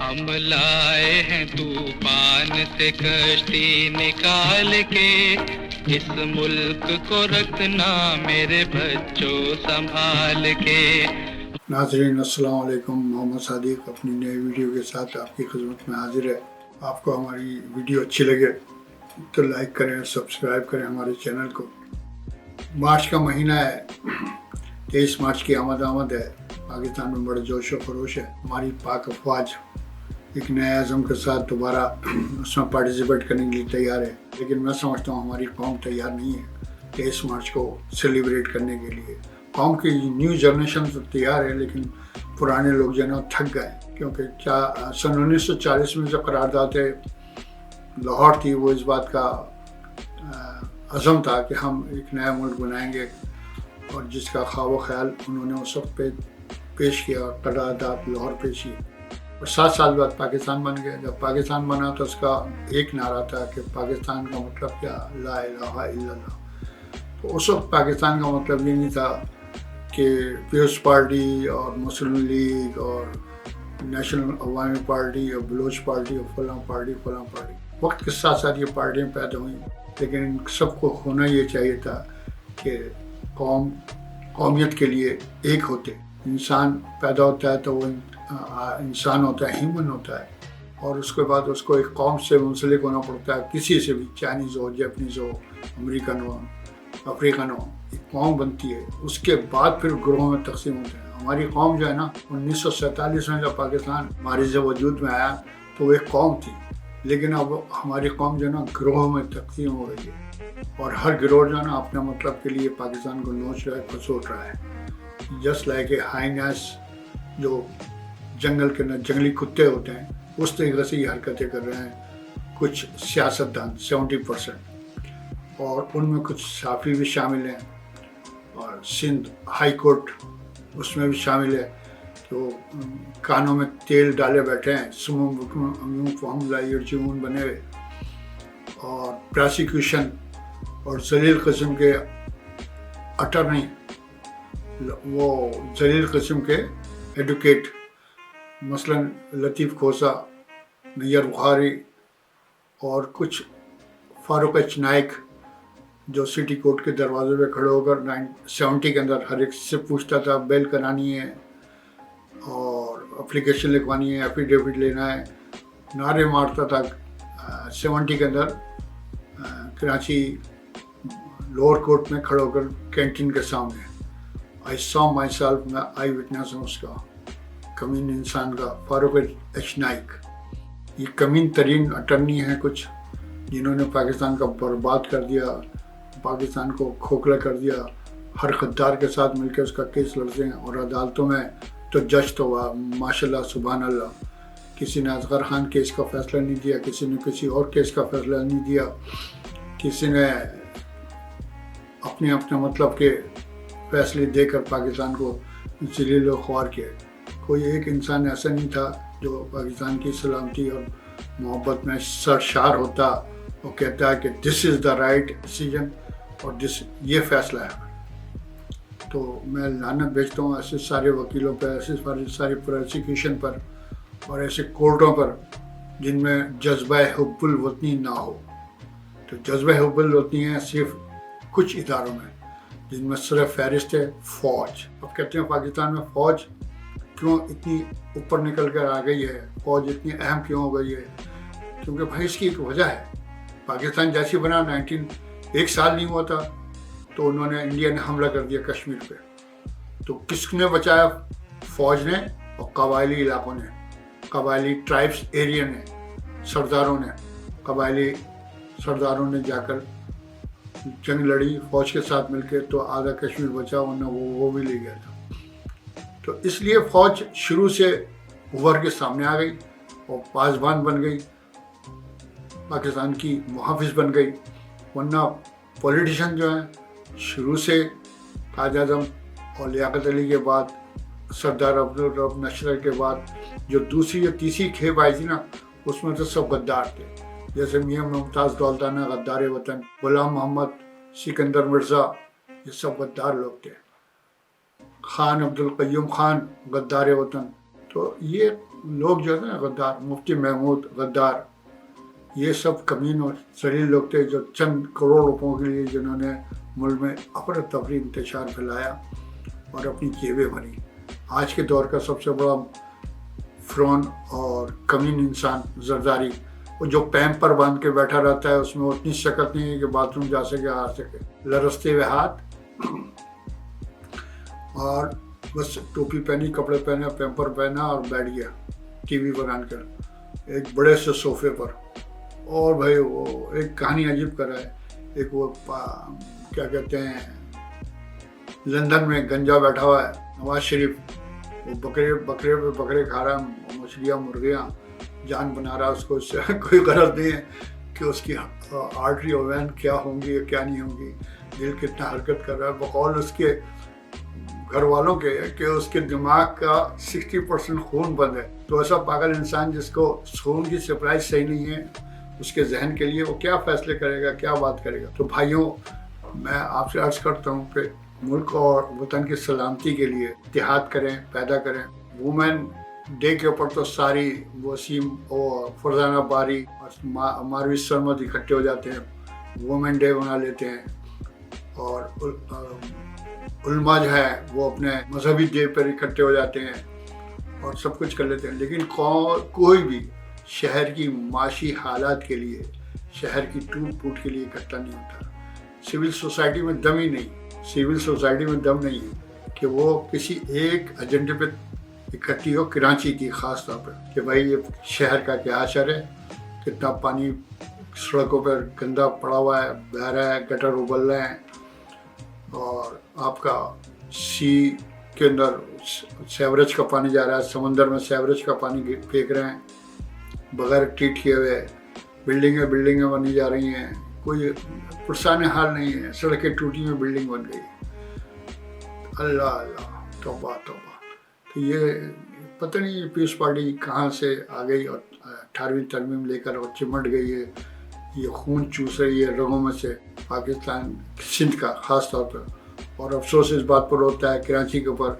ہم لائے ہیں طوفان سے کشتی نکال کے، اس ملک کو رکھنا میرے بچوں سنبھال کے۔ ناظرین السلام علیکم، محمد صادق اپنی نئی ویڈیو کے ساتھ آپ کی خدمت میں حاضر ہے۔ آپ کو ہماری ویڈیو اچھی لگے تو لائک کریں، سبسکرائب کریں ہمارے چینل کو۔ مارچ کا مہینہ ہے، 23 مارچ کی آمد ہے۔ پاکستان میں بڑا جوش و خروش ہے۔ ہماری پاک افواج ایک نئے عزم کے ساتھ دوبارہ اس میں پارٹیسپیٹ کرنے کے لیے تیار ہے، لیکن میں سمجھتا ہوں ہماری قوم تیار نہیں ہے 23 مارچ کو سیلیبریٹ کرنے کے لیے۔ قوم کی نیو جنریشن تو تیار ہے، لیکن پرانے لوگ جو ہے نا تھک گئے، کیونکہ سن 1940 میں جو قرارداد لاہور تھی، وہ اس بات کا عزم تھا کہ ہم ایک نیا ملک بنائیں گے، اور جس کا خواب و خیال انہوں نے اس وقت پہ پیش کیا، قرارداد لاہور پیش کی، اور 7 سال بعد پاکستان بن گیا۔ جب پاکستان بنا تو اس کا ایک نعرہ تھا کہ پاکستان کا مطلب کیا، لا الہ الا اللہ۔ تو اس وقت پاکستان کا مطلب یہ نہیں تھا کہ پیپلز پارٹی اور مسلم لیگ اور نیشنل عوامی پارٹی اور بلوچ پارٹی اور فلاں پارٹی۔ وقت کے ساتھ ساتھ یہ پارٹیاں پیدا ہوئیں، لیکن ان سب کو ہونا یہ چاہیے تھا کہ قومیت کے لیے ایک ہوتے۔ انسان پیدا ہوتا ہے تو وہ انسان ہوتا ہے، ہیومن ہوتا ہے، اور اس کے بعد اس کو ایک قوم سے منسلک ہونا پڑتا ہے، کسی سے بھی، چائنیز ہو، جاپنیز ہو، امریکن ہو، افریقن ہو، ایک قوم بنتی ہے۔ اس کے بعد پھر گروہوں میں تقسیم ہوتے ہیں۔ ہماری قوم جو ہے نا، 1947 میں جب پاکستان ہمارے سے وجود میں آیا تو وہ ایک قوم تھی، لیکن اب ہماری قوم جو ہے نا گروہوں میں تقسیم ہو گئی ہے، اور ہر گروہ جو ہے نا اپنے مطلب کے لیے پاکستان کو نوچ رہا ہے، کھسوٹ رہا ہے۔ جسٹ لائک اے ہائنیس، جو جنگل کے جنگلی کتے ہوتے ہیں، اس طریقے سے یہ حرکتیں کر رہے ہیں کچھ سیاستدان 70%، اور ان میں کچھ صحافی بھی شامل ہیں، اور سندھ ہائی کورٹ اس میں بھی شامل ہے، جو کانوں میں تیل ڈالے بیٹھے ہیں، سمم بکم امیون فہم لا یرجعون بنے ہوئے، اور پراسیکیوشن اور ذلیل قسم کے اٹرنی، وہ ذلیل قسم کے ایڈوکیٹ، مثلا لطیف کھوسا، نیر بخاری، اور کچھ فاروق ایچ نائک، جو سٹی کورٹ کے دروازے پہ کھڑے ہو کر 1970 کے اندر ہر ایک سے پوچھتا تھا بیل کرانی ہے اور اپلیکیشن لکھوانی ہے، ایفیڈیوٹ لینا ہے، نعرے مارتا تھا 70 کے اندر کراچی لوور کورٹ میں کھڑے ہو کر کینٹین کے سامنے۔ آئی سا مائی سیلف، میں آئی وٹنس ہوں اس کا، کمین انسان کا، فاروق ایچ نائک۔ یہ کمین ترین اٹرنی ہیں کچھ، جنہوں نے پاکستان کا برباد کر دیا، پاکستان کو کھوکھلا کر دیا، ہر غدار کے ساتھ مل کے اس کا کیس لڑتے ہیں، اور عدالتوں میں تو جج تو ہوا ماشاء اللہ سبحان اللہ، کسی نے اصغر خان کیس کا فیصلہ نہیں دیا، کسی نے کسی اور کیس کا فیصلہ نہیں دیا، کسی نے اپنے مطلب کے فیصلے دے کر پاکستان کو ذلیل و خوار کیا۔ کوئی ایک انسان ایسا نہیں تھا جو پاکستان کی سلامتی اور محبت میں سرشار ہوتا اور کہتا ہے کہ دس از دا رائٹ ڈیسیجن، اور یہ فیصلہ ہے۔ تو میں لعنت بھیجتا ہوں ایسے سارے وکیلوں پر، ایسے سارے پروسیکیوشن پر، اور ایسے کورٹوں پر جن میں جذبہ حب الوطنی نہ ہو۔ تو جذبہ حب الوطنی ہے صرف کچھ اداروں میں، جن میں صرف فہرست ہے فوج۔ اب کہتے ہیں پاکستان میں فوج کیوں اتنی اوپر نکل کر آ گئی ہے، فوج اتنی اہم کیوں ہو گئی ہے؟ کیونکہ بھائی اس کی ایک وجہ ہے۔ پاکستان جیسی بنا 1 سال نہیں ہوا تھا تو انہوں نے، انڈیا نے حملہ کر دیا کشمیر پہ، تو کس نے بچایا؟ فوج نے اور قبائلی علاقوں نے، قبائلی ٹرائبس ایریا نے، سرداروں نے، قبائلی سرداروں نے جا کر جنگ لڑی فوج کے ساتھ مل کے، تو آدھا کشمیر بچا، ورنہ وہ بھی لے گیا تھا۔ تو اس لیے فوج شروع سے ابھر کے سامنے آ گئی اور پاسبان بن گئی، پاکستان کی محافظ بن گئی، ورنہ پولیٹیشن جو ہیں شروع سے قائد اعظم اور لیاقت علی کے بعد، سردار عبدالرب نشر کے بعد جو دوسری یا تیسری کھیپ آئی تھی نا، اس میں تو سب غدار تھے، جیسے میاں ممتاز دولتانہ غدار وطن، غلام محمد، سکندر مرزا، یہ سب غدار لوگ تھے، خان عبدالقیوم خان غدار وطن۔ تو یہ لوگ جو ہے نا غدار، مفتی محمود غدار، یہ سب کمین اور ذلیل لوگ تھے جو چند کروڑ روپوں کے لیے جنہوں نے ملک میں افراتفری انتشار پھیلایا اور اپنی جیبیں بھری۔ آج کے دور کا سب سے بڑا فرعون اور کمین انسان زرداری، وہ جو پیمپ پر باندھ کے بیٹھا رہتا ہے، اس میں اتنی شکت نہیں ہے کہ باتھ روم جا سکے آ سکے، لرزتے ہوئے ہاتھ اور بس ٹوپی پہنی، کپڑے پہنے، پیمپر پہنا اور بیٹھ گیا ٹی وی پر آن کر ایک بڑے سے صوفے پر۔ اور بھائی وہ ایک کہانی عجیب کر رہا ہے، ایک وہ کیا کہتے ہیں لندن میں گنجا بیٹھا ہوا ہے نواز شریف، وہ بکرے کھا رہا ہے، مچھلیاں مرغیاں جان بنا رہا ہے، اس کو اس سے کوئی غرض نہیں ہے کہ اس کی آرٹری اور وین کیا ہوں گی یا کیا نہیں ہوں گی، دل کتنا حرکت کر رہا ہے، بقول اس کے گھر والوں کے کہ اس کے دماغ کا 60% خون بند ہے۔ تو ایسا پاگل انسان جس کو خون کی سپلائی صحیح نہیں ہے اس کے ذہن کے لیے، وہ کیا فیصلے کرے گا، کیا بات کرے گا؟ تو بھائیوں، میں آپ سے عرض کرتا ہوں کہ ملک اور وطن کی سلامتی کے لیے اتحاد کریں، پیدا کریں۔ وومن ڈے کے اوپر تو ساری وسیم اور فرزانہ باری اور ماروی سرمد اکٹھے ہو جاتے ہیں، وومن ڈے بنا لیتے ہیں، اور علماء جو ہے وہ اپنے مذہبی ڈے پر اکٹھے ہو جاتے ہیں اور سب کچھ کر لیتے ہیں، لیکن کوئی بھی شہر کی معاشی حالات کے لیے، شہر کی ٹوٹ پھوٹ کے لیے اکٹھا نہیں ہوتا۔ سول سوسائٹی میں دم ہی نہیں، سول سوسائٹی میں دم نہیں ہے کہ وہ کسی ایک ایجنڈے پہ اکٹھی ہو۔ کراچی کی خاص طور پہ کہ بھائی یہ شہر کا کیا حشر ہے، کتنا پانی سڑکوں پر گندا پڑا ہوا ہے، بہہ رہا ہے، گٹر ابل رہے ہیں، اور آپ کا سی کے اندر سیوریج کا پانی جا رہا ہے، سمندر میں سیوریج کا پانی پھینک رہے ہیں بغیر ٹریٹ کیے ہوئے، بلڈنگیں بنی جا رہی ہیں، کوئی پرسان حال نہیں ہے، سڑکیں ٹوٹی میں بلڈنگ بن گئی۔ اللہ اللہ، توبہ توبہ۔ تو یہ پتہ نہیں پیپلز پارٹی کہاں سے آ گئی اور 18ویں ترمیم لے کر اور چمٹ گئی ہے، یہ خون چوس رہی ہے رگوں میں سے پاکستان سندھ کا خاص طور پر۔ اور افسوس اس بات پر ہوتا ہے کراچی کے اوپر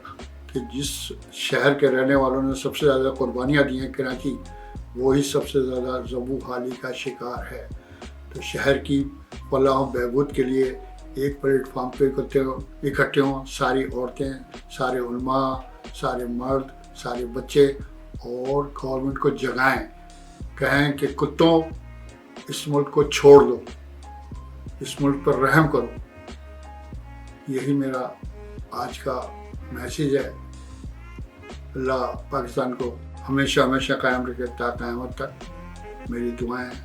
کہ جس شہر کے رہنے والوں نے سب سے زیادہ قربانیاں دی ہیں، کراچی وہی سب سے زیادہ ذبح حالی کا شکار ہے۔ تو شہر کی فلاح و بہبود کے لیے ایک پلیٹ فارم پہ اکٹھے ہوں، ساری عورتیں، سارے علماء، سارے مرد، سارے بچے، اور گورنمنٹ کو جگائیں، کہیں کہ کتوں اس ملک کو چھوڑ دو، اس ملک پر رحم کرو۔ یہی میرا آج کا میسیج ہے۔ اللہ پاکستان کو ہمیشہ ہمیشہ قائم رکھے تا قیامت تک، میری دعائیں ہیں۔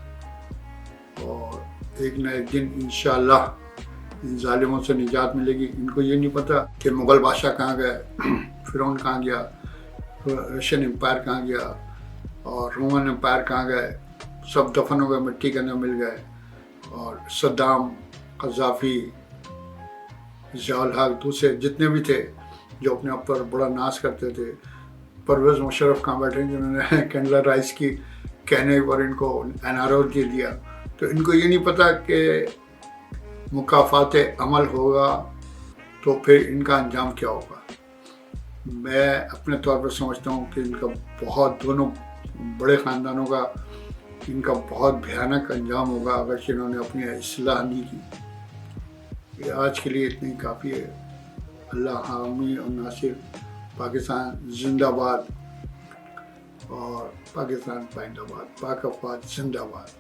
اور ایک نہ ایک دن انشاءاللہ ان ظالموں سے نجات ملے گی۔ ان کو یہ نہیں پتہ کہ مغل بادشاہ کہاں گئے، فرعون کہاں گیا، رشین امپائر کہاں گیا، اور رومن امپائر کہاں گئے، سب دفن ہو گئے، مٹی کے اندر مل گئے۔ اور صدام، قذافی، ضیاء الحق، دوسرے جتنے بھی تھے جو اپنے آپ پر بڑا ناز کرتے تھے، پرویز مشرف کہاں بیٹھے جنہوں نے کینڈلا رائس کی کہنے پر ان کو NRO دے دیا۔ تو ان کو یہ نہیں پتہ کہ مکافات عمل ہوگا تو پھر ان کا انجام کیا ہوگا۔ میں اپنے طور پر سمجھتا ہوں کہ ان کا بہت، دونوں بڑے خاندانوں کا ان کا بہت بھیانک انجام ہوگا اگر انہوں نے اپنی اصلاح نہیں کی۔ یہ آج کے لیے اتنی کافی ہے۔ اللہ حامی اور ناصر۔ پاکستان زندہ باد، اور پاکستان پائندہ باد، پاک افواج زندہ باد۔